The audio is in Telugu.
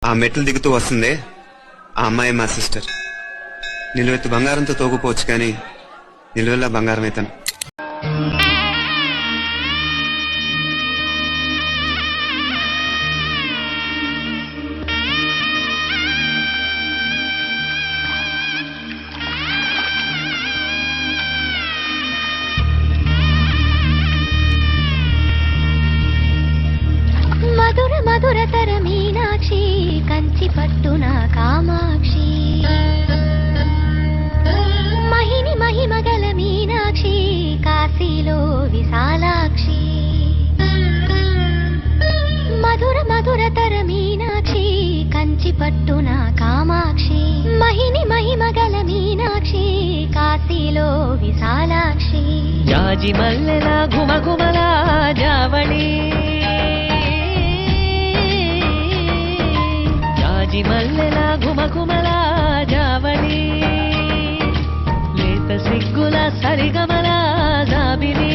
ఆ మెట్లు దిగుతూ వస్తుంది ఆ అమ్మాయి మా సిస్టర్. నిలువెత్తు బంగారంతో తోగుపోవచ్చు కానీ నిలువెల్లా బంగారం అయితాను. మధుర మధురతర మీనాక్షి కంచి పట్టున కామాక్షి మహిని మహిమగల మీనాక్షి కాశీలో విశాలాక్షి మధుర మధురతర మీనాక్షి కంచి పట్టున కామాక్షి మహిని మహిమగల మీనాక్షి కాశీలో విశాలాక్షి జాజి మల్లెల ఘుమఘుమల జావళి జాజి మల్లెల ఘుమఘుమల జావళి లేత సిగ్గుల సరిగమల జాబిలి